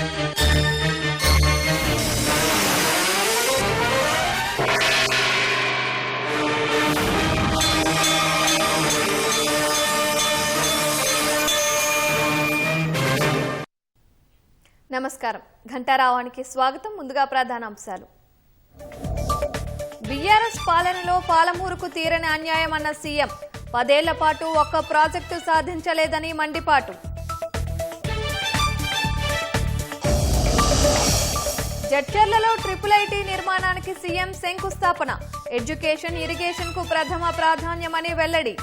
నమస్కారం. ఘంటారావానికి స్వాగతం. ముందుగా ప్రధాన అంశాలు. బీఆర్ఎస్ పాలనలో పాలమూరుకు తీరని అన్యాయం అన్న సీఎం. 10 ఏళ్ల పాటు ఒక్క ప్రాజెక్టు సాధించలేదని మండిపాటు. జడ్చర్లలో IIIT నిర్మాణానికి సీఎం శంకుస్థాపన. ఎడ్యుకేషన్, ఇరిగేషన్ కు ప్రథమ ప్రాధాన్యమని వెల్లడి.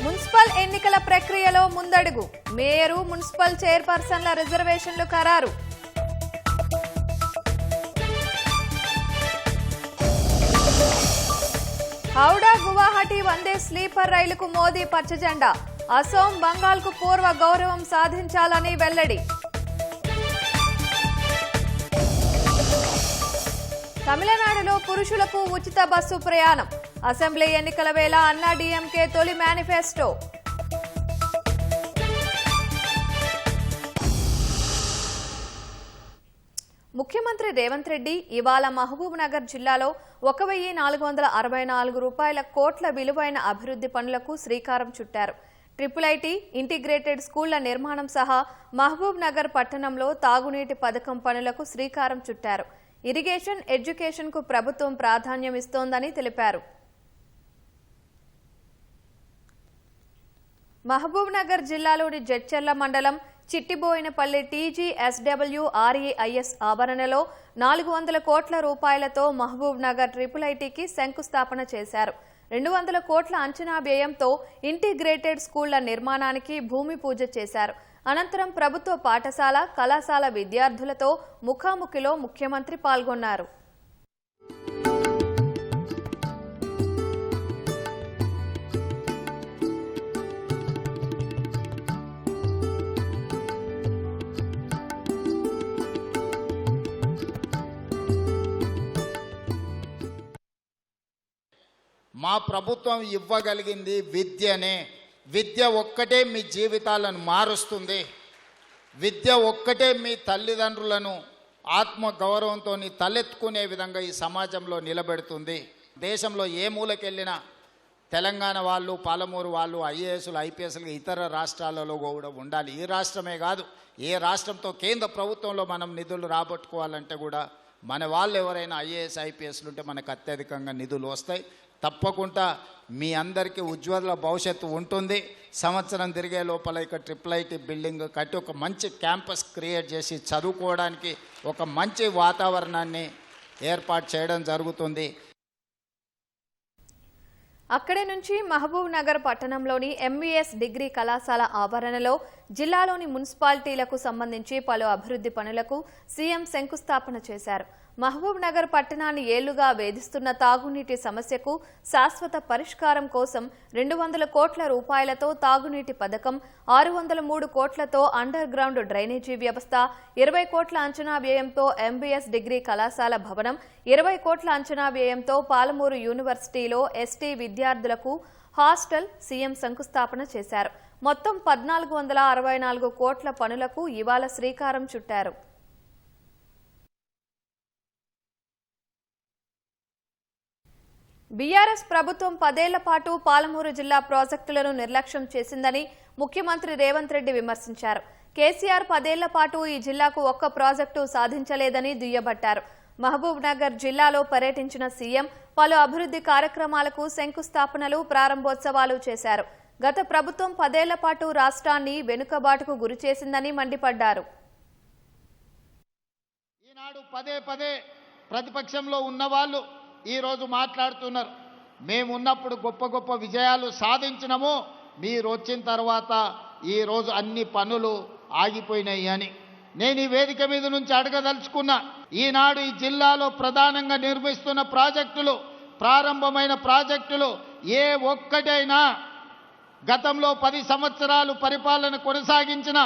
మున్సిపల్ ఎన్నికల ప్రక్రియలో ముందడుగు. మేయరు, మున్సిపల్ చైర్పర్సన్ల రిజర్వేషన్లు ఖరారు. హౌడా గువాహటి వందే స్లీపర్ రైలుకు మోదీ పచ్చజెండా. అసోం, బంగాల్కు పూర్వ గౌరవం సాధించాలని వెల్లడి. తమిళనాడులో పురుషులకు ఉచిత బస్సు ప్రయాణం. అసెంబ్లీ ఎన్నికల వేళ అన్నాడీఎంకే తొలి మేనిఫెస్టో. ముఖ్యమంత్రి రేవంత్ రెడ్డి ఇవాళ మహబూబ్ నగర్ జిల్లాలో 1,464 కోట్ల విలువైన అభివృద్ధి పనులకు శ్రీకారం చుట్టారు. IIIT ఇంటిగ్రేటెడ్ స్కూళ్ల నిర్మాణం సహా మహబూబ్ నగర్ పట్టణంలో తాగునీటి పథకం పనులకు శ్రీకారం చుట్టారు. ఇరిగేషన్, ఎడ్యుకేషన్ కు ప్రభుత్వం ప్రాధాన్యం ఇస్తోందని తెలిపారు. మహబూబ్ నగర్ జిల్లాలోని జడ్చర్ల మండలం చిట్టిబోయినపల్లి TGSWREIS ఆవరణలో 400 కోట్ల రూపాయలతో మహబూబ్ నగర్ IIITకి శంకుస్థాపన చేశారు. 200 కోట్ల అంచనా వ్యయంతో ఇంటిగ్రేటెడ్ స్కూళ్ల నిర్మాణానికి భూమి పూజ చేశారు. అనంతరం ప్రభుత్వ పాఠశాల, కళాశాల విద్యార్థులతో ముఖాముఖిలో ముఖ్యమంత్రి పాల్గొన్నారు. మా ప్రభుత్వం ఇవ్వగలిగింది విద్యనే. విద్య ఒక్కటే మీ జీవితాలను మారుస్తుంది. విద్య ఒక్కటే మీ తల్లిదండ్రులను ఆత్మగౌరవంతో తలెత్తుకునే విధంగా ఈ సమాజంలో నిలబెడుతుంది. దేశంలో ఏ మూలకెళ్ళినా తెలంగాణ వాళ్ళు, పాలమూరు వాళ్ళు IASలు, IPSలు ఇతర రాష్ట్రాలలో కూడా ఉండాలి. ఈ రాష్ట్రమే కాదు, ఏ రాష్ట్రంతో కేంద్ర ప్రభుత్వంలో మనం నిధులు రాబట్టుకోవాలంటే కూడా మన వాళ్ళు ఎవరైనా IAS, IPSలు ఉంటే మనకు అత్యధికంగా నిధులు వస్తాయి. తప్పకుండా మీ అందరికీ ఉజ్వల భవిష్యత్తు ఉంటుంది. సంవత్సరం తిరిగే లోపల ఇక IIIT బిల్డింగ్ కట్టి ఒక మంచి క్యాంపస్ క్రియేట్ చేసి చదువుకోవడానికి ఒక మంచి వాతావరణాన్ని ఏర్పాటు చేయడం జరుగుతుంది. అక్కడి నుంచి మహబూబ్ నగర్ పట్టణంలోని MVS డిగ్రీ కళాశాల ఆవరణలో జిల్లాలోని మున్సిపాలిటీలకు సంబంధించి పలు అభివృద్ధి పనులకు సీఎం శంకుస్థాపన చేశారు. మహబూబ్ నగర్ పట్టణాన్ని ఏళ్లుగా వేధిస్తున్న తాగునీటి సమస్యకు శాశ్వత పరిష్కారం కోసం 200 కోట్ల రూపాయలతో తాగునీటి పథకం, 603 కోట్లతో అండర్ గ్రౌండ్ డ్రైనేజీ వ్యవస్థ, 20 కోట్ల అంచనా వ్యయంతో MVS డిగ్రీ కళాశాల భవనం, 20 కోట్ల అంచనా వ్యయంతో పాలమూరు యూనివర్సిటీలో ST విద్యార్థులకు హాస్టల్ సీఎం శంకుస్థాపన చేశారు. మొత్తం 1,464 కోట్ల పనులకు ఇవాళ శ్రీకారం చుట్టారు. బీఆర్ఎస్ ప్రభుత్వం 10 ఏళ్ల పాటు పాలమూరు జిల్లా ప్రాజెక్టులను నిర్లక్ష్యం చేసిందని ముఖ్యమంత్రి రేవంత్ రెడ్డి విమర్శించారు. కేసీఆర్ 10 ఏళ్ల పాటు ఈ జిల్లాకు ఒక్క ప్రాజెక్టు సాధించలేదని దుయ్యబట్టారు. మహబూబ్ నగర్ జిల్లాలో పర్యటించిన సీఎం పలు అభివృద్ధి కార్యక్రమాలకు శంకుస్థాపనలు, ప్రారంభోత్సవాలు చేశారు. గత ప్రభుత్వం 10 ఏళ్ల పాటు రాష్ట్రాన్ని వెనుకబాటుకు గురిచేసిందని మండిపడ్డారు. ఈనాడు పదే ప్రతిపక్షంలో ఉన్నవాళ్ళు ఈరోజు మాట్లాడుతున్నారు, మేమున్నప్పుడు గొప్ప గొప్ప విజయాలు సాధించినము, మీరు వచ్చిన తర్వాత ఈరోజు అన్ని పనులు ఆగిపోయినాయి అని. నేను ఈ వేదిక మీద నుంచి అడగదలుచుకున్నా, ఈనాడు ఈ జిల్లాలో ప్రధానంగా నిర్మిస్తున్న ప్రాజెక్టులు, ప్రారంభమైన ప్రాజెక్టులు ఏ ఒక్కటైనా గతంలో 10 సంవత్సరాలు పరిపాలన కొనసాగించిన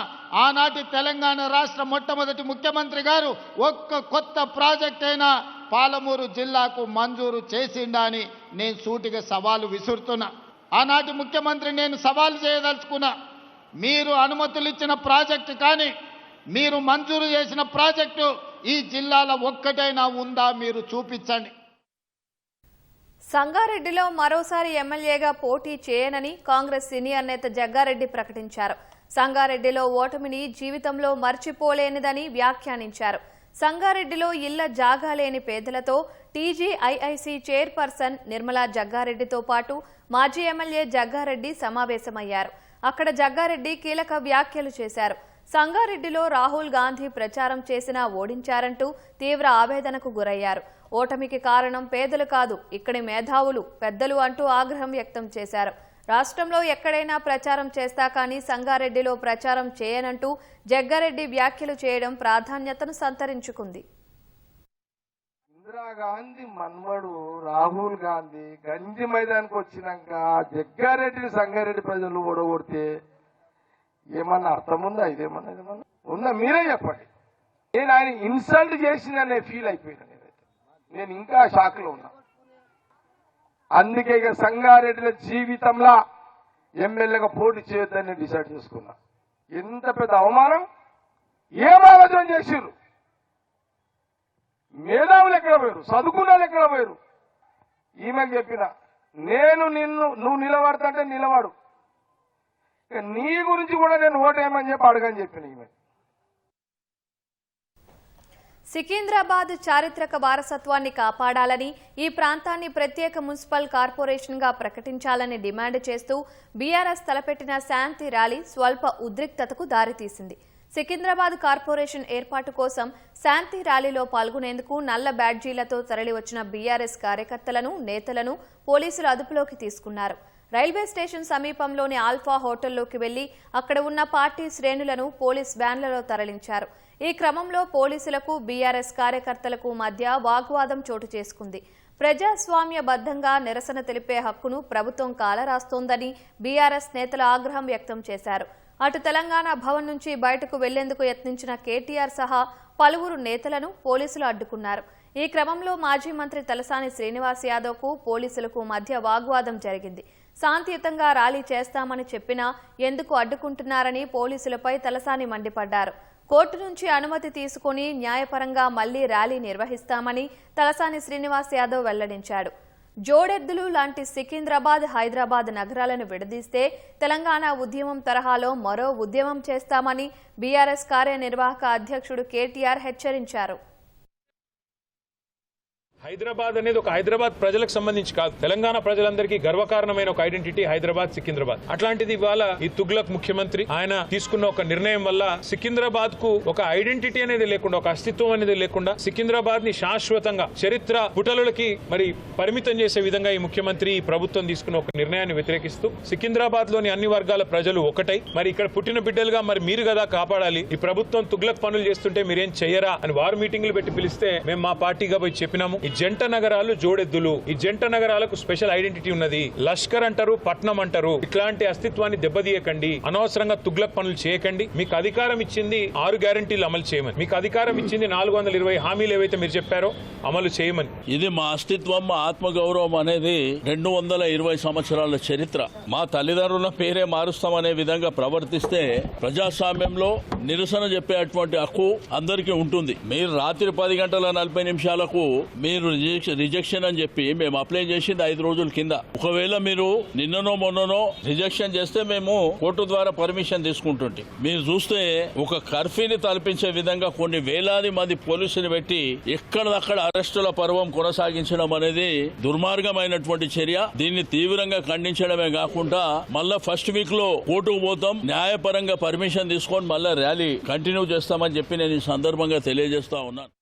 ఆనాటి తెలంగాణ రాష్ట్ర మొట్టమొదటి ముఖ్యమంత్రి గారు ఒక్క కొత్త ప్రాజెక్ట్ అయినా పాలమూరు జిల్లాకు మంజూరు చేసిండా అని నేను సూటిగా సవాలు విసురుతున్నా. ఆనాటి ముఖ్యమంత్రి నేను సవాల్ చేయదలుచుకున్నా, మీరు అనుమతులు ఇచ్చిన ప్రాజెక్టు కానీ మీరు మంజూరు చేసిన ప్రాజెక్టు ఈ జిల్లాలో ఒక్కటైనా ఉందా మీరు చూపించండి. సంగారెడ్డిలో మరోసారి ఎమ్మెల్యేగా పోటీ చేయనని కాంగ్రెస్ సీనియర్ నేత జగ్గారెడ్డి ప్రకటించారు. సంగారెడ్డిలో ఓటమిని జీవితంలో మర్చిపోలేనిదని వ్యాఖ్యానించారు. సంగారెడ్డిలో ఇళ్ల జాగా లేని పేదలతో టీజీఐఐసీ చైర్పర్సన్ నిర్మలా జగ్గారెడ్డితో పాటు మాజీ ఎమ్మెల్యే జగ్గారెడ్డి సమావేశమయ్యారు. అక్కడ జగ్గారెడ్డి కీలక వ్యాఖ్యలు చేశారు. సంగారెడ్డిలో రాహుల్ గాంధీ ప్రచారం చేసినా ఓడించారంటూ తీవ్ర ఆవేదనకు గురయ్యారు. ఓటమికి కారణం పేదలు కాదు, ఇక్కడి మేధావులు, పెద్దలు అంటూ ఆగ్రహం వ్యక్తం చేశారు. రాష్ట్రంలో ఎక్కడైనా ప్రచారం చేస్తా కానీ సంగారెడ్డిలో ప్రచారం చేయనంటూ జగ్గారెడ్డి వ్యాఖ్యలు చేయడం ప్రాధాన్యతను సంతరించుకుంది. ఇందిరాగాంధీ మన్మడు రాహుల్ గాంధీ గంజి మైదానికి వచ్చినాక జగ్గారెడ్డిని సంగారెడ్డి ప్రజలు ఓడగొడితే ఏమన్నా అర్థం ఉందా? ఇదేమన్నా ఉందా? మీరే చెప్పండి. నేను ఆయన ఇన్సల్ట్ చేసిందనే ఫీల్ అయిపోయినా. నేను ఇంకా షాక్ లో ఉన్నా. అందుకే ఇక సంగారెడ్డిలో జీవితంలో ఎమ్మెల్యేగా పోటీ చేయొద్దని డిసైడ్ చేసుకున్నా. ఎంత పెద్ద అవమానం! ఏం ఆలోచన చేసిర్రు? మేధావులు ఎక్కడ పోయారు? చదువుకున్న వాళ్ళు ఎక్కడ పోయారు? ఈమెకు చెప్పిన నువ్వు నిలబడతాంటే నిలబడు, నీ గురించి కూడా నేను ఓటేయమని చెప్పి అడగని చెప్పిన ఈమె. సికింద్రాబాద్ చారిత్రక వారసత్వాన్ని కాపాడాలని, ఈ ప్రాంతాన్ని ప్రత్యేక మున్సిపల్ కార్పొరేషన్గా ప్రకటించాలని డిమాండ్ చేస్తూ బీఆర్ఎస్ తలపెట్టిన శాంతి ర్యాలీ స్వల్ప ఉద్రిక్తతకు దారితీసింది. సికింద్రాబాద్ కార్పొరేషన్ ఏర్పాటు కోసం శాంతి ర్యాలీలో పాల్గొనేందుకు నల్ల బ్యాడ్జీలతో తరలివచ్చిన బీఆర్ఎస్ కార్యకర్తలను, నేతలను పోలీసులు అదుపులోకి తీసుకున్నారు. రైల్వే స్టేషన్ సమీపంలోని ఆల్ఫా హోటల్లోకి వెళ్లి అక్కడ ఉన్న పార్టీ శ్రేణులను పోలీస్ వ్యాన్లలో తరలించారు. ఈ క్రమంలో పోలీసులకు, బీఆర్ఎస్ కార్యకర్తలకు మధ్య వాగ్వాదం చోటు చేసుకుంది. ప్రజాస్వామ్యబద్ధంగా నిరసన తెలిపే హక్కును ప్రభుత్వం కాలరాస్తోందని బీఆర్ఎస్ నేతలు ఆగ్రహం వ్యక్తం చేశారు. అటు తెలంగాణ భవన్ నుంచి బయటకు వెళ్లేందుకు యత్నించిన కేటీఆర్ సహా పలువురు నేతలను పోలీసులు అడ్డుకున్నారు. ఈ క్రమంలో మాజీ మంత్రి తలసాని శ్రీనివాస్ యాదవ్కు పోలీసులకు మధ్య వాగ్వాదం జరిగింది. శాంతియుతంగా ర్యాలీ చేస్తామని చెప్పినా ఎందుకు అడ్డుకుంటున్నారని పోలీసులపై తలసాని మండిపడ్డారు. కోర్టు నుంచి అనుమతి తీసుకుని న్యాయపరంగా మళ్లీ ర్యాలీ నిర్వహిస్తామని తలసాని శ్రీనివాస్ యాదవ్ వెల్లడించాడు. జోడెద్దులు లాంటి సికింద్రాబాద్, హైదరాబాద్ నగరాలను విడదీస్తే తెలంగాణ ఉద్యమం తరహాలో మరో ఉద్యమం చేస్తామని బీఆర్ఎస్ కార్యనిర్వాహక అధ్యక్షుడు కేటీఆర్ హెచ్చరించారు. హైదరాబాద్ అనేది ఒక హైదరాబాద్ ప్రజలకు సంబంధించి కాదు, తెలంగాణ ప్రజలందరికీ గర్వకారణమైన ఒక ఐడెంటిటీ హైదరాబాద్, సికింద్రాబాద్. అట్లాంటిది ఇవాళ ఈ తుగ్లక్ ముఖ్యమంత్రి ఆయన తీసుకున్న ఒక నిర్ణయం వల్ల సికింద్రాబాద్ కు ఒక ఐడెంటిటీ అనేది లేకుండా, ఒక అస్తిత్వం అనేది లేకుండా సికింద్రాబాద్ ని శాశ్వతంగా చరిత్ర పుటలకి మరి పరిమితం చేసే విధంగా ఈ ముఖ్యమంత్రి, ఈ ప్రభుత్వం తీసుకున్న ఒక నిర్ణయాన్ని వ్యతిరేకిస్తూ సికింద్రాబాద్ లోని అన్ని వర్గాల ప్రజలు ఒకటై మరి ఇక్కడ పుట్టిన బిడ్డలుగా మరి మీరు కదా కాపాడాలి, ఈ ప్రభుత్వం తుగ్లక్ పనులు చేస్తుంటే మీరేం చెయ్యరా అని వారు మీటింగ్లు పెట్టి పిలిస్తే మేము మా పార్టీగా పోయి చెప్పినాము. ఈ జంట నగరాలు జోడెద్దులు, ఈ జంట నగరాలకు స్పెషల్ ఐడెంటిటీ ఉన్నది. లష్కర్ అంటారు, పట్నం అంటారు. ఇట్లాంటి అస్తిత్వాన్ని దెబ్బతీయకండి, అనవసరంగా తుగ్లక్ పనులు చేయకండి. మీకు అధికారం ఇచ్చింది 6 గ్యారంటీలు అమలు చేయమని, మీకు అధికారం ఇచ్చింది 420 హామీలు ఏవైతే మీరు చెప్పారో అమలు చేయమని. ఇది మా అస్తిత్వం, మా ఆత్మగౌరవం అనేది 220 సంవత్సరాల చరిత్ర. మా తల్లిదండ్రుల పేరే మారుస్తామనే విధంగా ప్రవర్తిస్తే ప్రజాస్వామ్యంలో నిరసన చెప్పేటువంటి హక్కు అందరికీ ఉంటుంది. మీరు రాత్రి 10 గంటల 40 నిమిషాలకు మీరు రిజెక్షన్ అని చెప్పి మేము అప్లై చేసింది 5 రోజుల కింద. ఒకవేళ మీరు నిన్ననో మొన్ననో రిజెక్షన్ చేస్తే మేము కోర్టు ద్వారా పర్మిషన్ తీసుకుంటుంటే, మీరు చూస్తే ఒక కర్ఫ్యూని తలపించే విధంగా కొన్ని వేలాది మంది పోలీసులు పెట్టి ఎక్కడదక్కడ అరెస్టుల పర్వం కొనసాగించడం అనేది దుర్మార్గమైనటువంటి చర్య. దీన్ని తీవ్రంగా ఖండించడమే కాకుండా మళ్ళా ఫస్ట్ వీక్ లో కోర్టుకు పోతాం, న్యాయపరంగా పర్మిషన్ తీసుకొని మళ్ళా ర్యాలీ కంటిన్యూ చేస్తామని చెప్పి నేను ఈ సందర్భంగా తెలియజేస్తా ఉన్నాను.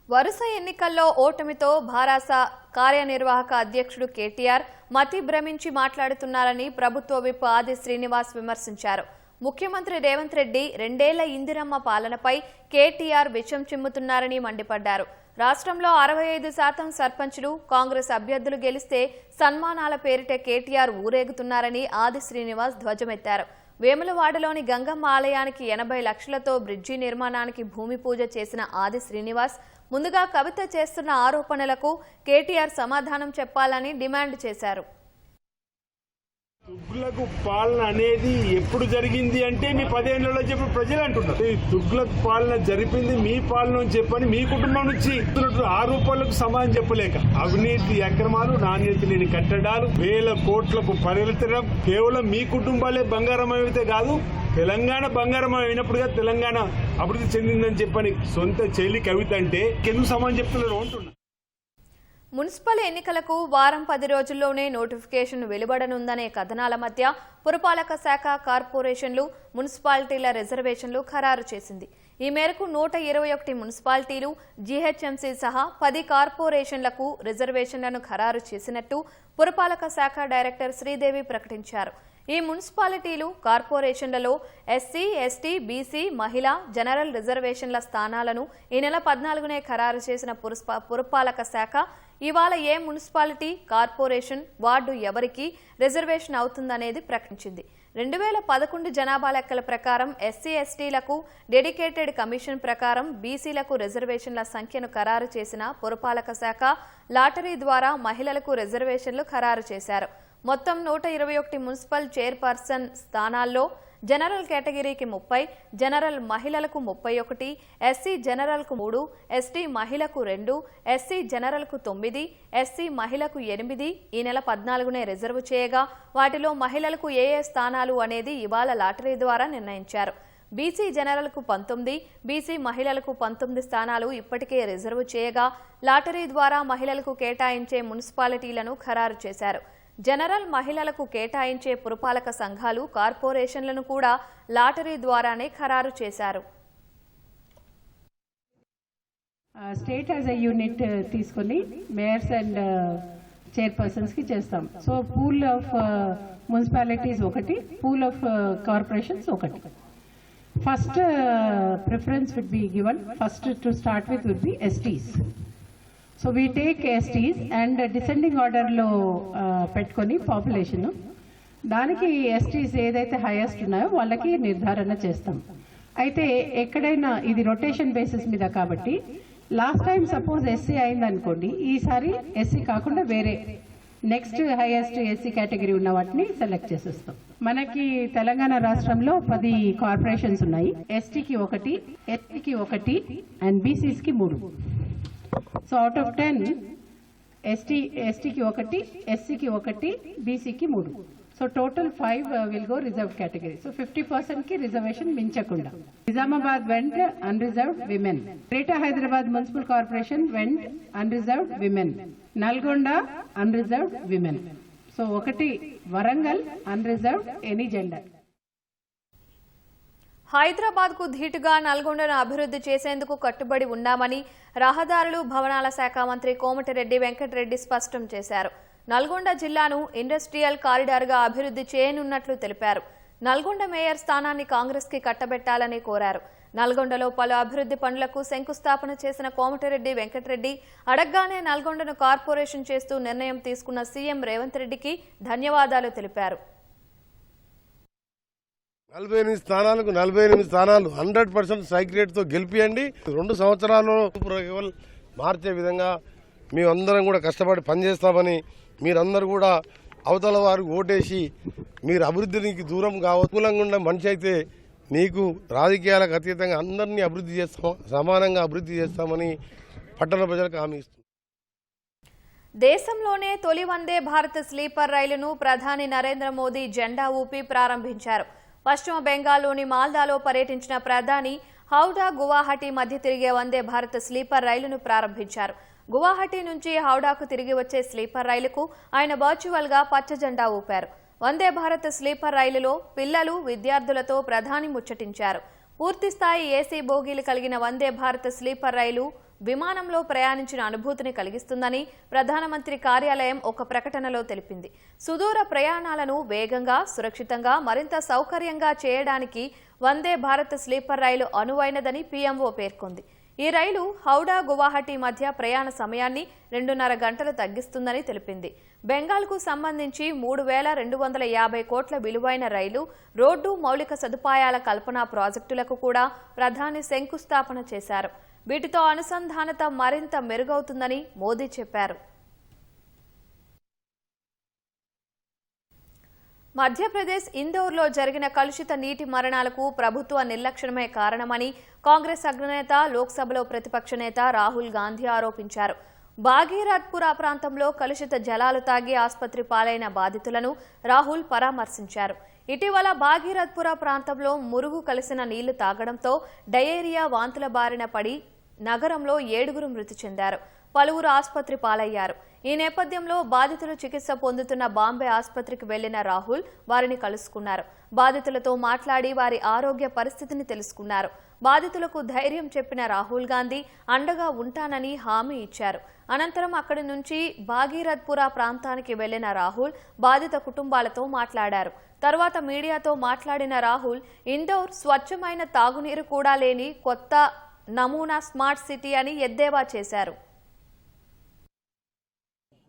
వరుస ఎన్నికల్లో ఓటమితో భారాస కార్యనిర్వాహక అధ్యక్షుడు కేటీఆర్ మతి భ్రమించి మాట్లాడుతున్నారని ప్రభుత్వ విప్ ఆది శ్రీనివాస్ విమర్శించారు. ముఖ్యమంత్రి రేవంత్ రెడ్డి 2 ఏళ్ల ఇందిరమ్మ పాలనపై కేటీఆర్ విషం చిమ్ముతున్నారని మండిపడ్డారు. రాష్ట్రంలో 65% సర్పంచులు కాంగ్రెస్ అభ్యర్థులు గెలిస్తే సన్మానాల పేరిట కేటీఆర్ ఊరేగుతున్నారని ఆది శ్రీనివాస్ ధ్వజమెత్తారు. వేములవాడలోని గంగమ్మ ఆలయానికి 80 లక్షలతో బ్రిడ్జి నిర్మాణానికి భూమి పూజ చేసిన ఆది శ్రీనివాస్ ముందుగా కవిత చేస్తున్న ఆరోపణలకు కేటీఆర్ సమాధానం చెప్పాలని డిమాండ్ చేశారు. తుగ్లక్ పాలన అనేది ఎప్పుడు జరిగింది అంటే మీ 10 ఏళ్లలో చెప్పి ప్రజలు అంటున్నారు. ఈ తుగ్లక్ పాలన జరిపింది మీ పాలన అని చెప్పని మీ కుటుంబం నుంచి ఆరోపణలకు సమాధానం చెప్పలేక అవినీతి అక్రమాలు, నాణ్యత లేని కట్టడాలు, వేల కోట్లకు పరిమితం, కేవలం మీ కుటుంబాలే బంగారం అయితే కాదు, తెలంగాణ బంగారం అయినప్పుడుగా తెలంగాణ అభివృద్ధి చెందిందని చెప్పని సొంత చెల్లి కవిత అంటే ఎందుకు సమాధానం చెప్తున్నారు అంటున్నా. మున్సిపల్ ఎన్నికలకు వారం 10 రోజుల్లోనే నోటిఫికేషన్ వెలువడనుందనే కథనాల మధ్య పురపాలక శాఖ కార్పొరేషన్లు, మున్సిపాలిటీల రిజర్వేషన్లు ఖరారు చేసింది. ఈ మేరకు 121 మున్సిపాలిటీలు, జీహెచ్ఎంసీ సహా 10 కార్పొరేషన్లకు రిజర్వేషన్లను ఖరారు చేసినట్టు పురపాలక శాఖ డైరెక్టర్ శ్రీదేవి ప్రకటించారు. ఈ మున్సిపాలిటీలు, కార్పొరేషన్లలో ఎస్సీ, ఎస్టీ, బీసీ, మహిళా, జనరల్ రిజర్వేషన్ల స్థానాలను ఈ నెల 14నే ఖరారు చేసిన పురపాలక శాఖ ఇవాళ ఏ మున్సిపాలిటీ, కార్పొరేషన్, వార్డు ఎవరికి రిజర్వేషన్ అవుతుందనేది ప్రకటించింది. 2011 జనాభా లెక్కల ప్రకారం ఎస్సీ, ఎస్టీలకు డెడికేటెడ్ కమిషన్ ప్రకారం బీసీలకు రిజర్వేషన్ల సంఖ్యను ఖరారు చేసిన పురపాలక శాఖ లాటరీ ద్వారా మహిళలకు రిజర్వేషన్లు ఖరారు చేశారు. మొత్తం 121 మున్సిపల్ చైర్పర్సన్ స్థానాల్లో జనరల్ కేటగిరీకి 30, జనరల్ మహిళలకు 31, ఎస్సీ జనరల్కు 3, ఎస్టీ మహిళకు 2, ఎస్సీ జనరల్కు 9, ఎస్సీ మహిళకు 8 ఈ నెల 14నే రిజర్వ్ చేయగా వాటిలో మహిళలకు ఏ స్థానాలు అనేది ఇవాళ లాటరీ ద్వారా నిర్ణయించారు. బీసీ జనరల్కు 19, బీసీ మహిళలకు 19 స్థానాలు ఇప్పటికే రిజర్వ్ చేయగా లాటరీ ద్వారా మహిళలకు కేటాయించే మున్సిపాలిటీలను ఖరారు చేశారు. జనరల్ మహిళలకు కేటాయించే పురపాలక సంఘాలు, కార్పొరేషన్లను కూడా లాటరీ ద్వారానే ఖరారు చేశారు. స్టేట్ యాజ్ ఎ యూనిట్ తీసుకొని మేయర్స్ అండ్ చైర్పర్సన్స్ కి చేస్తాం. సో పూల్ ఆఫ్ మున్సిపాలిటీస్ ఒకటి, పూల్ ఆఫ్ కార్పొరేషన్స్ ఒకటి. First preference will be given. First to start with will be STs. So we take STs and descending ఆర్డర్లో పెట్టుకొని population దానికి ఎస్టీస్ ఏదైతే highest ఉన్నాయో వాళ్ళకి నిర్ధారణ చేస్తాం. అయితే ఎక్కడైనా ఇది రొటేషన్ బేసిస్ మీద కాబట్టి లాస్ట్ టైం సపోజ్ ఎస్సీ అయిందనుకోండి, ఈసారి ఎస్సీ కాకుండా వేరే నెక్స్ట్ హైయెస్ట్ ఎస్సీ కేటగిరీ ఉన్న వాటిని సెలెక్ట్ చేసేస్తాం. మనకి తెలంగాణ రాష్ట్రంలో 10 కార్పొరేషన్స్ ఉన్నాయి. ఎస్టీకి 1, ఎస్టీకి 1 అండ్ బీసీస్కి 3. సో అవుట్ ఆఫ్ 10 ఎస్టీకి 1, ఎస్సీకి 1, బీసీకి 3. So total 5 will go reserve category. So 50% కి రిజర్వేషన్ మించకుండా. Nizamabad went unreserved women. Greater Hyderabad municipal corporation went unreserved women. Nalgonda unreserved women. So 1 Warangal unreserved any gender. Hyderabad కు ధీటుగా నల్గొండను అభివృద్ధి చేసేందుకు కట్టుబడి ఉన్నామని రహదారులు, భవనాల శాఖ మంత్రి కోమటిరెడ్డి వెంకటరెడ్డి స్పష్టం చేశారు. నల్గొండ జిల్లాను ఇండస్ట్రియల్ కారిడార్గా అభివృద్ధి చేయనున్నట్లు తెలిపారు. నల్గొండ మేయర్ స్థానాన్ని కాంగ్రెస్ కి కట్టబెట్టాలని కోరారు. నల్గొండలో పలు అభివృద్ధి పనులకు శంకుస్థాపన చేసిన కోమటిరెడ్డి వెంకటరెడ్డి అడగ్గానే నల్గొండను కార్పొరేషన్ చేస్తూ నిర్ణయం తీసుకున్న సీఎం రేవంత్ రెడ్డికి ధన్యవాదాలు తెలిపారు. 48 స్థానాలకు 48 స్థానాలు 100% స్ట్రైక్ రేట్తో గెలిపియండి. 2 సంవత్సరాల్లో మార్చే విధంగా మేమందరం కూడా కష్టపడి పనిచేస్తామని, మీరందరూ కూడా అవతల వారు ఓటేసి మీరు అభివృద్ధికి దూరం కావకుండా మనిషి అయితే నీకు రాజకీయాలకు అతీతంగా అందరినీ అభివృద్ధి చేస్తాం, సమానంగా అభివృద్ధి చేస్తామని పట్టణ ప్రజలకు హామీ ఇస్తుంది. దేశంలోనే తొలి వందే భారత్ స్లీపర్ రైలును ప్రధాని నరేంద్ర మోదీ జెండా ఊపి ప్రారంభించారు. పశ్చిమ బెంగాల్లోని మాల్దాలో పర్యటించిన ప్రధాని హౌడా, గువాహటి మధ్య తిరిగే వందే భారత్ స్లీపర్ రైలును ప్రారంభించారు. గువాహటి నుంచి హౌడాకు తిరిగి వచ్చే స్లీపర్ రైలుకు ఆయన వర్చువల్ గా పచ్చ జెండా ఊపారు. వందే భారత్ స్లీపర్ రైలులో పిల్లలు, విద్యార్థులతో ప్రధాని ముచ్చటించారు. పూర్తిస్థాయి ఏసీ బోగీలు కలిగిన వందే భారత్ స్లీపర్ రైలు విమానంలో ప్రయాణించిన అనుభూతిని కలిగిస్తుందని ప్రధానమంత్రి కార్యాలయం ఒక ప్రకటనలో తెలిపింది. సుదూర ప్రయాణాలను వేగంగా, సురక్షితంగా, మరింత సౌకర్యంగా చేయడానికి వందే భారత్ స్లీపర్ రైలు అనువైనదని పీఎంఓ పేర్కొంది. ఈ రైలు హౌడా, గువాహటి మధ్య ప్రయాణ సమయాన్ని 2.5 గంటలు తగ్గిస్తుందని తెలిపింది. బెంగాల్కు సంబంధించి 3,250 కోట్ల విలువైన రైలు, రోడ్డు, మౌలిక సదుపాయాల కల్పన ప్రాజెక్టులకు కూడా ప్రధాని శంకుస్థాపన చేశారు. వీటితో అనుసంధానత మరింత మెరుగవుతుందని మోదీ చెప్పారు. మధ్యప్రదేశ్ ఇందోర్లో జరిగిన కలుషిత నీటి మరణాలకు ప్రభుత్వ నిర్లక్ష్యమే కారణమని కాంగ్రెస్ అగ్రనేత లోక్సభలో ప్రతిపక్ష నేత రాహుల్ గాంధీ ఆరోపించారు. భాగీరథ్పురా ప్రాంతంలో కలుషిత జలాలు తాగి ఆసుపత్రి పాలైన బాధితులను రాహుల్ పరామర్శించారు. ఇటీవల భాగీరథ్పురా ప్రాంతంలో మురుగు కలిసిన నీళ్లు తాగడంతో డయేరియా వాంతుల బారిన పడి నగరంలో 7 మృతి చెందారు. పలువురు ఆసుపత్రి పాలయ్యారు. ఈ నేపథ్యంలో బాధితులు చికిత్స పొందుతున్న బాంబే ఆసుపత్రికి వెళ్లిన రాహుల్ వారిని కలుసుకున్నారు. బాధితులతో మాట్లాడి వారి ఆరోగ్య పరిస్థితిని తెలుసుకున్నారు. బాధితులకు ధైర్యం చెప్పిన రాహుల్ గాంధీ అండగా ఉంటానని హామీ ఇచ్చారు. అనంతరం అక్కడి నుంచి భాగీరథ్పురా ప్రాంతానికి వెళ్లిన రాహుల్ బాధిత కుటుంబాలతో మాట్లాడారు. తర్వాత మీడియాతో మాట్లాడిన రాహుల్ ఇందోర్ స్వచ్ఛమైన తాగునీరు కూడా లేని కొత్త నమూనా స్మార్ట్ సిటీ అని ఎద్దేవా చేశారు.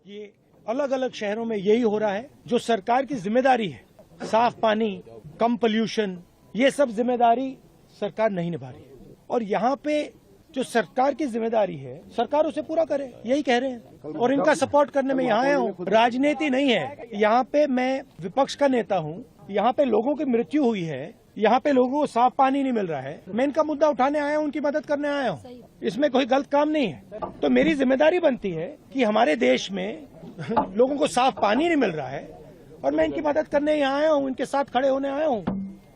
ये अलग अलग शहरों में यही हो रहा है. जो सरकार की जिम्मेदारी है, साफ पानी, कम पोल्यूशन, ये सब जिम्मेदारी सरकार नहीं निभा रही है. और यहाँ पे जो सरकार की जिम्मेदारी है, सरकार उसे पूरा करे, यही कह रहे हैं. और इनका सपोर्ट करने में यहाँ आया हूँ. राजनीति नहीं है. यहाँ पे मैं विपक्ष का नेता हूँ. यहाँ पे लोगों की मृत्यु हुई है. यहाँ पे लोगों को साफ पानी नहीं मिल रहा है. मैं इनका मुद्दा उठाने आया हूँ, उनकी मदद करने आया हूँ. इसमें कोई गलत काम नहीं है. तो मेरी जिम्मेदारी बनती है कि हमारे देश में लोगों को साफ पानी नहीं मिल रहा है और मैं इनकी मदद करने यहाँ आया हूँ, इनके साथ खड़े होने आया हूँ.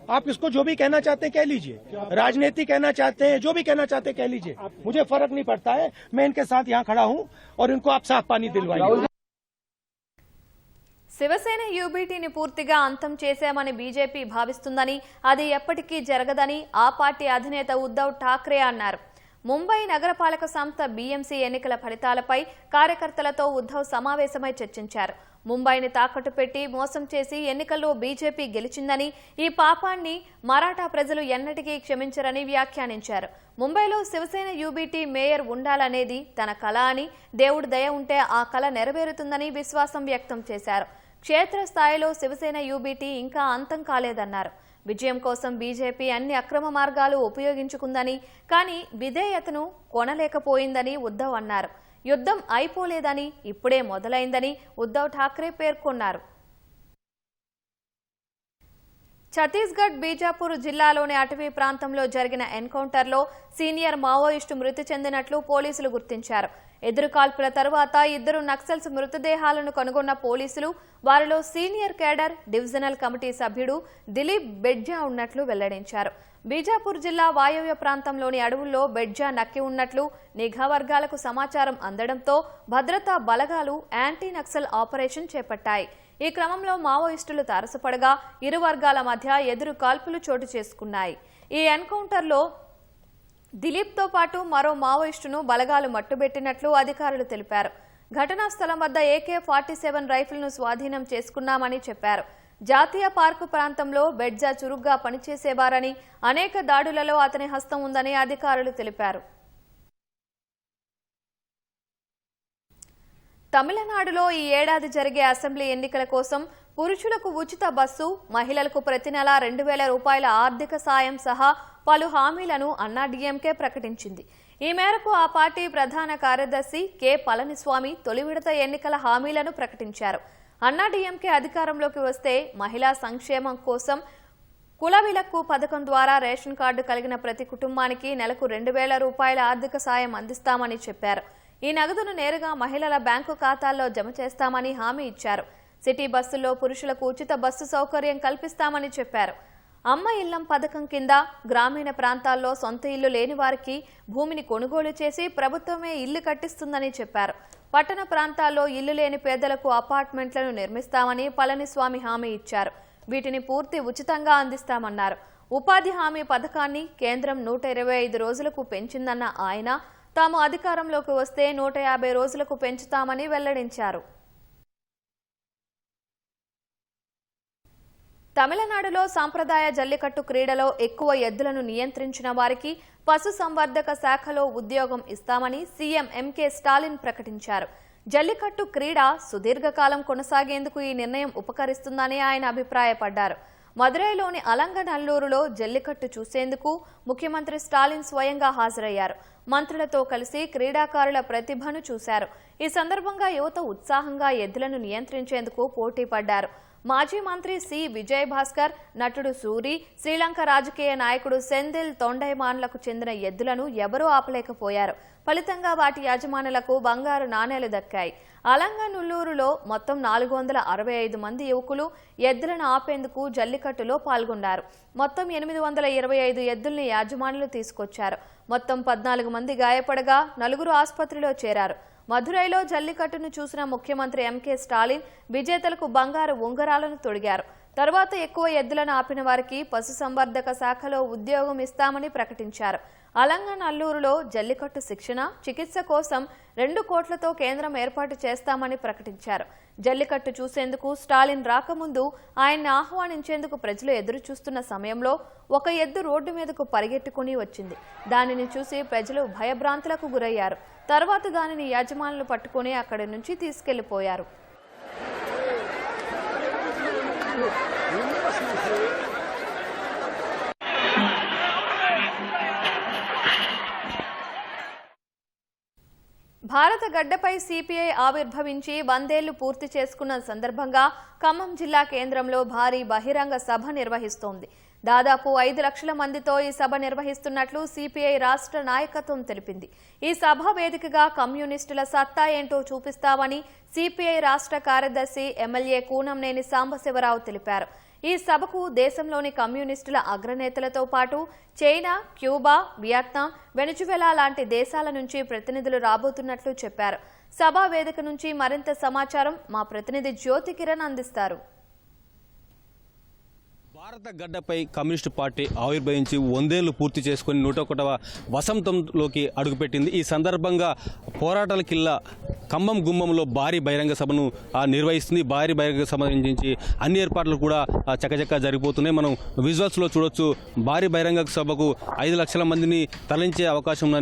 आप इसको जो भी कहना चाहते हैं कह लीजिए, राजनीति कहना चाहते हैं, जो भी कहना चाहते हैं कह लीजिए, मुझे फर्क नहीं पड़ता है. मैं इनके साथ यहाँ खड़ा हूँ और इनको आप साफ पानी दिलवाइए. శివసేన యూబీటీని పూర్తిగా అంతం చేశామని బీజేపీ భావిస్తుందని, అది ఎప్పటికీ జరగదని ఆ పార్టీ అధినేత ఉద్ధవ్ ఠాక్రే అన్నారు. ముంబై నగరపాలక సంస్థ బీఎంసీ ఎన్నికల ఫలితాలపై కార్యకర్తలతో ఉద్ధవ్ సమావేశమై చర్చించారు. ముంబైని తాకట్టు పెట్టి మోసం చేసి ఎన్నికల్లో బీజేపీ గెలిచిందని, ఈ పాపాన్ని మరాఠా ప్రజలు ఎన్నటికీ క్షమించరని వ్యాఖ్యానించారు. ముంబైలో శివసేన యూబీటీ మేయర్ ఉండాలనేది తన కల అని, దేవుడి దయ ఉంటే ఆ కల నెరవేరుతుందని విశ్వాసం వ్యక్తం చేశారు. క్షేత్రస్థాయిలో శివసేన యూబీటీ ఇంకా అంతం కాలేదన్నారు. విజయం కోసం బీజేపీ అన్ని అక్రమ మార్గాలు ఉపయోగించుకుందని, కానీ విధేయతను కొనలేకపోయిందని ఉద్ధవ్ అన్నారు. యుద్ధం అయిపోలేదని, ఇప్పుడే మొదలైందని ఉద్ధవ్ ఠాక్రే పేర్కొన్నారు. ఛత్తీస్గఢ్ బీజాపూర్ జిల్లాలోని అటవీ ప్రాంతంలో జరిగిన ఎన్కౌంటర్లో సీనియర్ మావోయిస్టు మృతి చెందినట్లు పోలీసులు గుర్తించారు. ఎదురుకాల్పుల తరువాత 2 నక్సల్స్ మృతదేహాలను కనుగొన్న పోలీసులు వారిలో సీనియర్ కేడర్ డివిజనల్ కమిటీ సభ్యుడు దిలీప్ బెడ్జా ఉన్నట్లు వెల్లడించారు. బీజాపూర్ జిల్లా వాయవ్య ప్రాంతంలోని అడవుల్లో బెడ్జా నక్కి ఉన్నట్లు నిఘా వర్గాలకు సమాచారం అందడంతో భద్రతా బలగాలు యాంటీ నక్సల్ ఆపరేషన్ చేపట్టాయి. ఈ క్రమంలో మావోయిస్టులు తారసపడగా ఇరు వర్గాల మధ్య ఎదురు కాల్పులు చోటు చేసుకున్నాయి. ఈ ఎన్కౌంటర్లో దిలీప్తో పాటు మరో మావోయిస్టును బలగాలు మట్టుబెట్టినట్లు అధికారులు తెలిపారు. ఘటనా స్థలం వద్ద AK-47 రైఫిల్ను స్వాధీనం చేసుకున్నామని చెప్పారు. జాతీయ పార్కు ప్రాంతంలో బెడ్జా చురుగ్గా పనిచేసేవారని, అనేక దాడులలో అతని హస్తం ఉందని అధికారులు తెలిపారు. తమిళనాడులో ఈ ఏడాది జరిగే అసెంబ్లీ ఎన్నికల కోసం పురుషులకు ఉచిత బస్సు, మహిళలకు ప్రతి నెల 2,000 రూపాయల ఆర్థిక సాయం సహా పలు హామీలను అన్నాడీఎంకే ప్రకటించింది. ఈ మేరకు ఆ పార్టీ ప్రధాన కార్యదర్శి కె పళనిస్వామి తొలి విడత ఎన్నికల హామీలను ప్రకటించారు. అన్నాడీఎంకే అధికారంలోకి వస్తే మహిళా సంక్షేమం కోసం కుల విలక్కు పథకం ద్వారా రేషన్ కార్డు కలిగిన ప్రతి కుటుంబానికి నెలకు 2,000 రూపాయల ఆర్థిక సాయం అందిస్తామని చెప్పారు. ఈ నగదును నేరుగా మహిళల బ్యాంకు ఖాతాల్లో జమ చేస్తామని హామీ ఇచ్చారు. సిటీ బస్సుల్లో పురుషులకు ఉచిత బస్సు సౌకర్యం కల్పిస్తామని చెప్పారు. అమ్మ ఇల్లం పథకం కింద గ్రామీణ ప్రాంతాల్లో సొంత ఇల్లు లేని వారికి భూమిని కొనుగోలు చేసి ప్రభుత్వమే ఇల్లు కట్టిస్తుందని చెప్పారు. పట్టణ ప్రాంతాల్లో ఇల్లు లేని పేదలకు అపార్ట్మెంట్లను నిర్మిస్తామని పళనిస్వామి హామీ ఇచ్చారు. వీటిని పూర్తి ఉచితంగా అందిస్తామన్నారు. ఉపాధి హామీ పథకాన్ని కేంద్రం 125 రోజులకు పెంచిందన్న ఆయన తాము అధికారంలోకి వస్తే 150 రోజులకు పెంచుతామని వెల్లడించారు. తమిళనాడులో సాంప్రదాయ జల్లికట్టు క్రీడలో ఎక్కువ ఎద్దులను నియంత్రించిన వారికి పశుసంవర్ధక శాఖలో ఉద్యోగం ఇస్తామని సీఎం ఎంకే స్టాలిన్ ప్రకటించారు. జల్లికట్టు క్రీడ సుదీర్ఘకాలం కొనసాగేందుకు ఈ నిర్ణయం ఉపకరిస్తుందని ఆయన అభిప్రాయపడ్డారు. మదురైలోని అలంగనల్లూరులో జల్లికట్టు చూసేందుకు ముఖ్యమంత్రి స్టాలిన్ స్వయంగా హాజరయ్యారు. మంత్రులతో కలిసి క్రీడాకారుల ప్రతిభను చూశారు. ఈ సందర్భంగా యువత ఉత్సాహంగా ఎద్దులను నియంత్రించేందుకు పోటీ పడ్డారు. మాజీ మంత్రి సి విజయ్ భాస్కర్, నటుడు సూరి, శ్రీలంక రాజకీయ నాయకుడు సెంధిల్ తొండైమాన్లకు చెందిన ఎద్దులను ఎవరూ ఆపలేకపోయారు. ఫలితంగా వాటి యజమానులకు బంగారు నాణేలు దక్కాయి. అలంగనుల్లూరులో మొత్తం 465 మంది యువకులు ఎద్దులను ఆపేందుకు జల్లికట్టులో పాల్గొన్నారు. మొత్తం 825 ఎద్దుల్ని యజమానులు తీసుకొచ్చారు. మొత్తం 14 మంది గాయపడగా 4 ఆసుపత్రిలో చేరారు. మదురైలో జల్లికట్టును చూసిన ముఖ్యమంత్రి ఎంకే స్టాలిన్ విజేతలకు బంగారు ఉంగరాలను తొడిగారు. తర్వాత ఎక్కువ ఎద్దులను ఆపిన వారికి పశుసంవర్ధక శాఖలో ఉద్యోగం ఇస్తామని ప్రకటించారు. అలంగనల్లూరులో జల్లికట్టు శిక్షణ, చికిత్స కోసం 2 కోట్లతో కేంద్రం ఏర్పాటు చేస్తామని ప్రకటించారు. జల్లికట్టు చూసేందుకు స్టాలిన్ రాకముందు ఆయన్ని ఆహ్వానించేందుకు ప్రజలు ఎదురు చూస్తున్న సమయంలో ఒక ఎద్దు రోడ్డు మీదకు పరిగెట్టుకుని వచ్చింది. దానిని చూసి ప్రజలు భయభ్రాంతులకు గురయ్యారు. తర్వాత దానిని యజమానులు పట్టుకుని అక్కడి నుంచి తీసుకెళ్లిపోయారు. భారత గడ్డపై సిపిఐ ఆవిర్భవించి 100 ఏళ్లు పూర్తి చేసుకున్న సందర్భంగా ఖమ్మం జిల్లా కేంద్రంలో భారీ బహిరంగ సభ నిర్వహిస్తోంది. దాదాపు 5 లక్షల మందితో ఈ సభ నిర్వహిస్తున్నట్లు సిపిఐ రాష్ట్ర నాయకత్వం తెలిపింది. ఈ సభ వేదికగా కమ్యూనిస్టుల సత్తా ఏంటో చూపిస్తామని సిపిఐ రాష్ట్ర కార్యదర్శి ఎమ్మెల్యే కూనంనేని సాంబశివరావు తెలిపారు. ఈ సభకు దేశంలోని కమ్యూనిస్టుల అగ్రనేతలతో పాటు చైనా, క్యూబా, వియత్నాం, వెనిజువెలా లాంటి దేశాల నుంచి ప్రతినిధులు రాబోతున్నట్లు చెప్పారు. సభా వేదిక నుంచి మరింత సమాచారం మా ప్రతినిధి జ్యోతి కిరణ్ అందిస్తారు. భారత గడ్డపై కమ్యూనిస్టు పార్టీ ఆవిర్భవించి 100 ఏళ్లు పూర్తి చేసుకుని 101వ వసంతంలోకి అడుగుపెట్టింది. ఈ సందర్భంగా పోరాటాల కిల్లా ఖమ్మం గుమ్మంలో భారీ బహిరంగ సభను నిర్వహిస్తుంది. భారీ బహిరంగ సభ నుంచి అన్ని ఏర్పాట్లు కూడా చకచకా జరిగిపోతున్నాయి. మనం విజువల్స్లో చూడొచ్చు. భారీ బహిరంగ సభకు 5 లక్షల మందిని తరలించే అవకాశం ఉన్న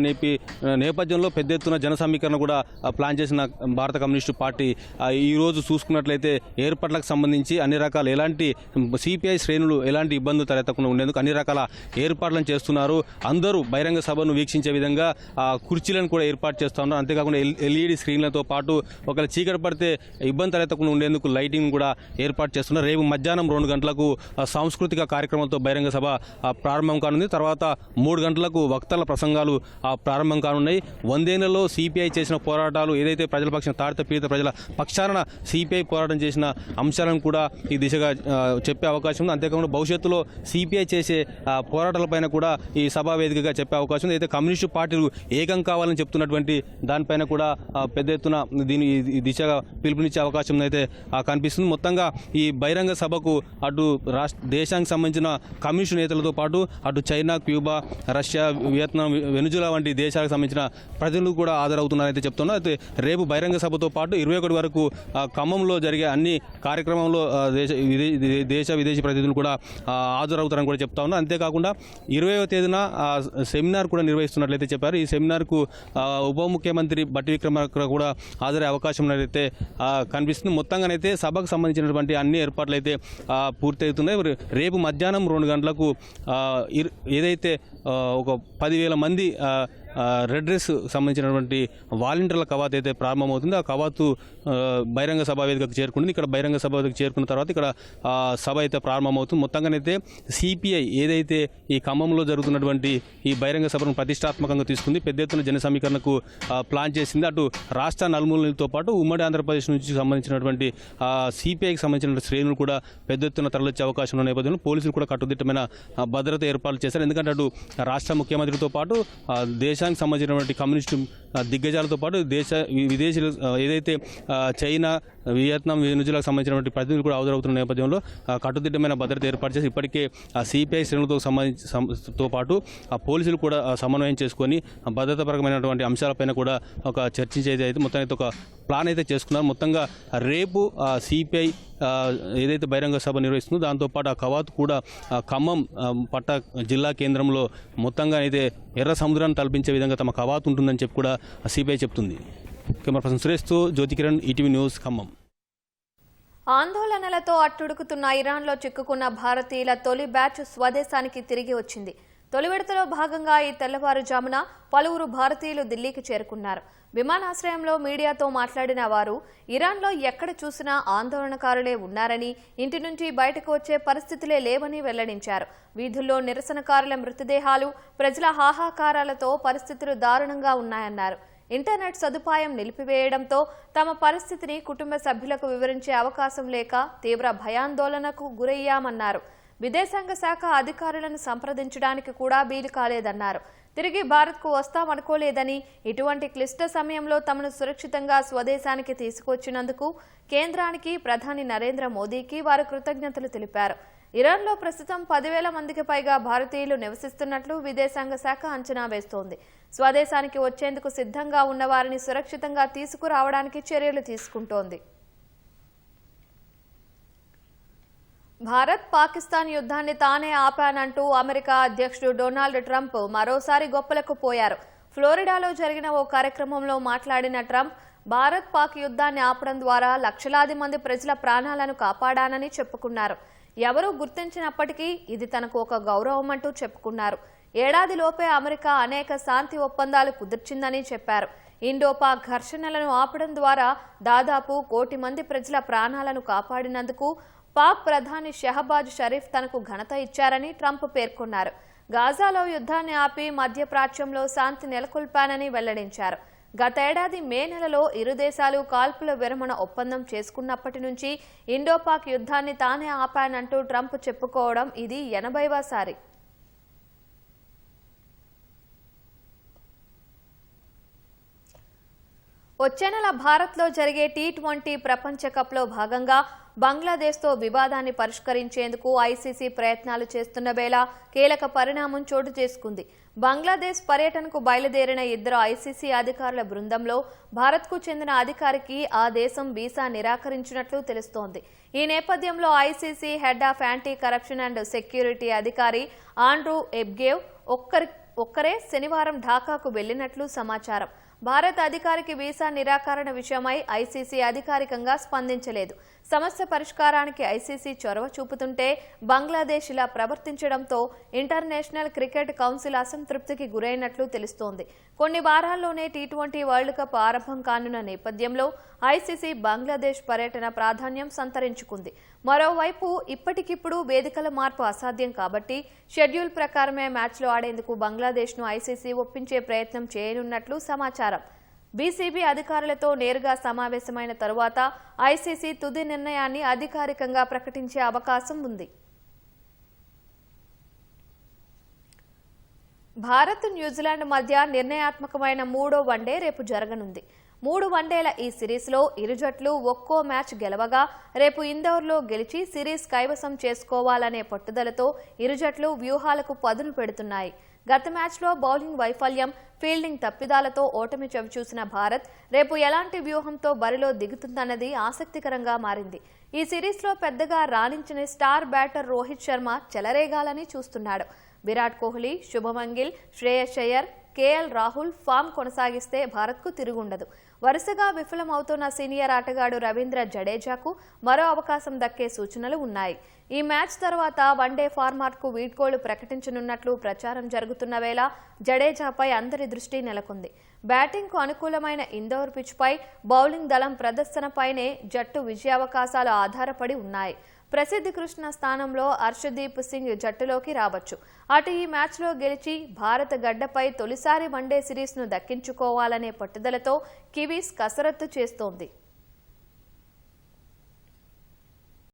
నేపథ్యంలో పెద్ద ఎత్తున జన సమీకరణ కూడా ప్లాన్ చేసిన భారత కమ్యూనిస్టు పార్టీ ఈ రోజు చూసుకున్నట్లయితే ఏర్పాట్లకు సంబంధించి అన్ని రకాల ఎలాంటి సిపిఐ శ్రేణులు ఎలాంటి ఇబ్బందులు తలెత్తకుండా ఉండేందుకు అన్ని రకాల ఏర్పాట్లను చేస్తున్నారు. అందరూ బహిరంగ సభను వీక్షించే విధంగా కుర్చీలను కూడా ఏర్పాటు చేస్తూ ఉన్నారు. అంతేకాకుండా ఎల్ఈడి స్క్రీన్లతో పాటు ఒకవేళ చీకటి పడితే ఇబ్బంది తలెత్తకుండా ఉండేందుకు లైటింగ్ కూడా ఏర్పాటు చేస్తున్నారు. రేపు మధ్యాహ్నం 2 గంటలకు సాంస్కృతిక కార్యక్రమాలతో బహిరంగ సభ ప్రారంభం కానుంది. తర్వాత 3 గంటలకు వక్తల ప్రసంగాలు ప్రారంభం కానున్నాయి. 100 ఏళ్లలో సిపిఐ చేసిన పోరాటాలు ఏదైతే ప్రజల పక్షాన తాడిత పీడిత ప్రజల పక్షాన సిపిఐ పోరాటం చేసిన అంశాలను కూడా ఈ దిశగా చెప్పే అవకాశం ఉంది. అంతేకాకుండా భవిష్యత్తులో సిపిఐ చేసే పోరాటాలపైన కూడా ఈ సభా వేదికగా చెప్పే అవకాశం ఉంది. అయితే కమ్యూనిస్టు పార్టీలు ఏకం కావాలని చెప్తున్నటువంటి దానిపైన కూడా పెద్ద ఎత్తున దీని దిశగా పిలుపునిచ్చే అవకాశం అయితే కనిపిస్తుంది. మొత్తంగా ఈ బహిరంగ సభకు అటు దేశానికి సంబంధించిన కమ్యూనిస్టు నేతలతో పాటు అటు China, Cuba, Russia, Vietnam, Venezuela వంటి దేశాలకు సంబంధించిన ప్రజలు కూడా హాజరవుతున్నారైతే చెప్తున్నారు. అయితే రేపు బహిరంగ సభతో పాటు 21 వరకు ఖమ్మంలో జరిగే అన్ని కార్యక్రమంలో దేశ విదేశీ ప్రతినిధులు కూడా హాజరవుతారని కూడా చెప్తా ఉన్నారు. అంతేకాకుండా 20వ తేదీన సెమినార్ కూడా నిర్వహిస్తున్నట్లయితే చెప్పారు. ఈ సెమినార్కు ఉప ముఖ్యమంత్రి బట్టి విక్రమార్క కూడా హాజరయ్యే అవకాశం అయితే కనిపిస్తుంది. మొత్తంగానైతే సభకు సంబంధించినటువంటి అన్ని ఏర్పాట్లు అయితే పూర్తవుతున్నాయి. రేపు మధ్యాహ్నం 2 గంటలకు ఏదైతే ఒక 10,000 మంది రెడ్ డ్రెస్ సంబంధించినటువంటి వాలంటీర్ల కవాతు అయితే ప్రారంభమవుతుంది. ఆ కవాతు బహిరంగ సభా వేదికకు చేరుకుంటుంది. ఇక్కడ బహిరంగ సభ వేదికకు చేరుకున్న తర్వాత ఇక్కడ సభ అయితే ప్రారంభమవుతుంది. మొత్తంగానైతే సిపిఐ ఏదైతే ఈ ఖమ్మంలో జరుగుతున్నటువంటి ఈ బహిరంగ సభను ప్రతిష్టాత్మకంగా తీసుకుంది, పెద్ద ఎత్తున జన సమీకరణకు ప్లాన్ చేసింది. అటు రాష్ట్ర నలుమూలలతో పాటు ఉమ్మడి ఆంధ్రప్రదేశ్ నుంచి సంబంధించినటువంటి సిపిఐకి సంబంధించిన శ్రేణులు కూడా పెద్ద ఎత్తున తరలిచ్చే అవకాశం ఉన్న నేపథ్యంలో పోలీసులు కూడా కట్టుదిట్టమైన భద్రత ఏర్పాట్లు చేశారు. ఎందుకంటే అటు రాష్ట్ర ముఖ్యమంత్రితో పాటు దేశానికి సంబంధించినటువంటి కమ్యూనిస్టు దిగ్గజాలతో పాటు విదేశీయులు ఏదైతే చైనా, వియత్నాం, వెనుజులాకు సంబంధించినటువంటి ప్రతినిధులు కూడా హాజరవుతున్న నేపథ్యంలో కట్టుదిట్టమైన భద్రత ఏర్పాటు చేసి ఇప్పటికే సిపిఐ శ్రేణులతో సంబంధించితో పాటు పోలీసులు కూడా సమన్వయం చేసుకొని భద్రతాపరమైనటువంటి అంశాలపైన కూడా ఒక చర్చించేది అయితే మొత్తం అయితే ఒక ప్లాన్ అయితే చేసుకున్నారు. మొత్తంగా రేపు సిపిఐ ఏదైతే బహిరంగ సభ నిర్వహిస్తుందో దాంతోపాటు ఆ కవాతు కూడా ఖమ్మం పట్ట జిల్లా కేంద్రంలో మొత్తంగా అయితే ఎర్ర సముద్రాన్ని తలపించే విధంగా తమ కవాతు ఉంటుందని చెప్పి కూడా సిపిఐ చెప్తుంది. కెమెరా పర్సన్ సురేష్తో జ్యోతి కిరణ్, ఈటీవీ న్యూస్, ఖమ్మం. ఆందోళనలతో అట్టుడుకుతున్న ఇరాన్లో చిక్కుకున్న భారతీయుల తొలి బ్యాచ్ స్వదేశానికి తిరిగి వచ్చింది. తొలి విడతలో భాగంగా ఈ తెల్లవారుజామున పలువురు భారతీయులు ఢిల్లీకి చేరుకున్నారు. విమానాశ్రయంలో మీడియాతో మాట్లాడిన వారు ఇరాన్లో ఎక్కడ చూసినా ఆందోళనకారులే ఉన్నారని, ఇంటి నుంచి బయటకు వచ్చే పరిస్థితులే లేవని వెల్లడించారు. వీధుల్లో నిరసనకారుల మృతదేహాలు, ప్రజల హాహాకారాలతో పరిస్థితులు దారుణంగా ఉన్నాయన్నారు. ఇంటర్నెట్ సదుపాయం నిలిపివేయడంతో తమ పరిస్థితిని కుటుంబ సభ్యులకు వివరించే అవకాశం లేక తీవ్ర భయాందోళనకు గురయ్యామన్నారు. విదేశాంగ శాఖ అధికారులను సంప్రదించడానికి కూడా వీలు కాలేదన్నారు. తిరిగి భారత్కు వస్తామనుకోలేదని, ఇటువంటి క్లిష్ట సమయంలో తమను సురక్షితంగా స్వదేశానికి తీసుకొచ్చినందుకు కేంద్రానికి, ప్రధాని నరేంద్ర మోదీకి వారు కృతజ్ఞతలు తెలిపారు. ఇరాన్లో ప్రస్తుతం 10,000 మందికి పైగా భారతీయులు నివసిస్తున్నట్లు విదేశాంగ శాఖ అంచనా వేస్తోంది. స్వదేశానికి వచ్చేందుకు సిద్ధంగా ఉన్న వారిని సురక్షితంగా తీసుకురావడానికి చర్యలు తీసుకుంటోంది. భారత్ పాకిస్తాన్ యుద్ధాన్ని తానే ఆపానంటూ అమెరికా అధ్యక్షుడు డొనాల్డ్ ట్రంప్ మరోసారి గొప్పలకు పోయారు. ఫ్లోరిడాలో జరిగిన ఓ కార్యక్రమంలో మాట్లాడిన ట్రంప్ భారత్ పాక్ యుద్ధాన్ని ఆపడం ద్వారా లక్షలాది మంది ప్రజల ప్రాణాలను కాపాడానని చెప్పుకున్నారు. ఎవరూ గుర్తించినప్పటికీ ఇది తనకు ఒక గౌరవం అంటూ చెప్పుకున్నారు. ఏడాదిలోపే అమెరికా అనేక శాంతి ఒప్పందాలు కుదిర్చిందని చెప్పారు. ఇండో-పాక్ ఘర్షణలను ఆపడం ద్వారా దాదాపు 1 కోటి మంది ప్రజల ప్రాణాలను కాపాడినందుకు పాక్ ప్రధాని షహబాజ్ షరీఫ్ తనకు ఘనత ఇచ్చారని ట్రంప్ పేర్కొన్నారు. గాజాలో యుద్ధాన్ని ఆపి మధ్యప్రాచ్యంలో శాంతి నెలకొల్పానని వెల్లడించారు. గతేడాది మే నెలలో ఇరు దేశాలు కాల్పుల విరమణ ఒప్పందం చేసుకున్నప్పటి నుంచి ఇండో-పాక్ యుద్ధాన్ని తానే ఆపానంటూ ట్రంప్ చెప్పుకోవడం ఇది 80వ సారి. వచ్చే నెల భారత్లో జరిగే టీ20 ప్రపంచ కప్లో భాగంగా బంగ్లాదేశ్తో వివాదాన్ని పరిష్కరించేందుకు ఐసీసీ ప్రయత్నాలు చేస్తున్న వేళ కీలక పరిణామం చోటు చేసుకుంది. బంగ్లాదేశ్ పర్యటనకు బయలుదేరిన 2 ఐసీసీ అధికారుల బృందంలో భారత్కు చెందిన అధికారికి ఆ దేశం వీసా నిరాకరించినట్లు తెలుస్తోంది. ఈ నేపథ్యంలో ICC head of anti corruption and security అధికారి ఆండ్రూ ఎబ్గేవ్ ఒక్కరే శనివారం ఢాకాకు వెళ్లినట్లు సమాచారం. భారత అధికారికి వీసా నిరాకరణ విషయమై ఐసీసీ అధికారికంగా స్పందించలేదు. సమస్య పరిష్కారానికి ఐసీసీ చొరవ చూపుతుంటే బంగ్లాదేశ్ ఇలా ప్రవర్తించడంతో ఇంటర్నేషనల్ క్రికెట్ కౌన్సిల్ అసంతృప్తికి గురైనట్లు తెలుస్తోంది. కొన్ని వారాల్లోనే టీ20 వరల్డ్ కప్ ఆరంభం కానున్న నేపథ్యంలో ఐసీసీ బంగ్లాదేశ్ పర్యటన ప్రాధాన్యం సంతరించుకుంది. మరోవైపు ఇప్పటికిప్పుడు వేదికల మార్పు అసాధ్యం కాబట్టి షెడ్యూల్ ప్రకారమే మ్యాచ్లో ఆడేందుకు బంగ్లాదేశ్ను ఐసీసీ ఒప్పించే ప్రయత్నం చేయనున్నట్లు సమాచారం. బీసీబీ అధికారులతో నేరుగా సమావేశమైన తరువాత ఐసీసీ తుది నిర్ణయాన్ని అధికారికంగా ప్రకటించే అవకాశం ఉంది. భారత్, న్యూజిలాండ్ మధ్య నిర్ణయాత్మకమైన 3వ వన్డే రేపు జరగనుంది. 3 వన్డేల ఈ సిరీస్లో ఇరు జట్లు ఒక్కో మ్యాచ్ గెలవగా రేపు ఇందోర్లో గెలిచి సిరీస్ కైవసం చేసుకోవాలనే పట్టుదలతో ఇరు జట్లు వ్యూహాలకు పదును పెడుతున్నాయి. గత మ్యాచ్లో బౌలింగ్ వైఫల్యం, ఫీల్డింగ్ తప్పిదాలతో ఓటమి చవిచూసిన భారత్ రేపు ఎలాంటి వ్యూహంతో బరిలో దిగుతుందన్నది ఆసక్తికరంగా మారింది. ఈ సిరీస్లో పెద్దగా రాణించిన స్టార్ బ్యాటర్ రోహిత్ శర్మ చెలరేగాలని చూస్తున్నాడు. విరాట్ కోహ్లీ, శుభమన్ గిల్, శ్రేయస్ అయ్యర్, కేఎల్ రాహుల్ ఫామ్ కొనసాగిస్తే భారత్కు తిరుగుండదు. వరుసగా విఫలమవుతున్న సీనియర్ ఆటగాడు రవీంద్ర జడేజాకు మరో అవకాశం దక్కే సూచనలు ఉన్నాయి. ఈ మ్యాచ్ తర్వాత వన్డే ఫార్మాట్కు వీడ్కోలు ప్రకటించనున్నట్లు ప్రచారం జరుగుతున్న వేళ జడేజాపై అందరి దృష్టి నెలకొంది. బ్యాటింగ్కు అనుకూలమైన ఇందోర్ పిచ్పై బౌలింగ్ దళం ప్రదర్శనపైనే జట్టు విజయావకాశాలు ఆధారపడి ఉన్నాయి. ప్రసిద్ధి కృష్ణ స్థానంలో హర్షదీప్ సింగ్ జట్టులోకి రావచ్చు. అటు ఈ మ్యాచ్లో గెలిచి భారత గడ్డపై తొలిసారి వన్డే సిరీస్ను దక్కించుకోవాలనే పట్టుదలతో కివీస్ కసరత్తు చేస్తోంది.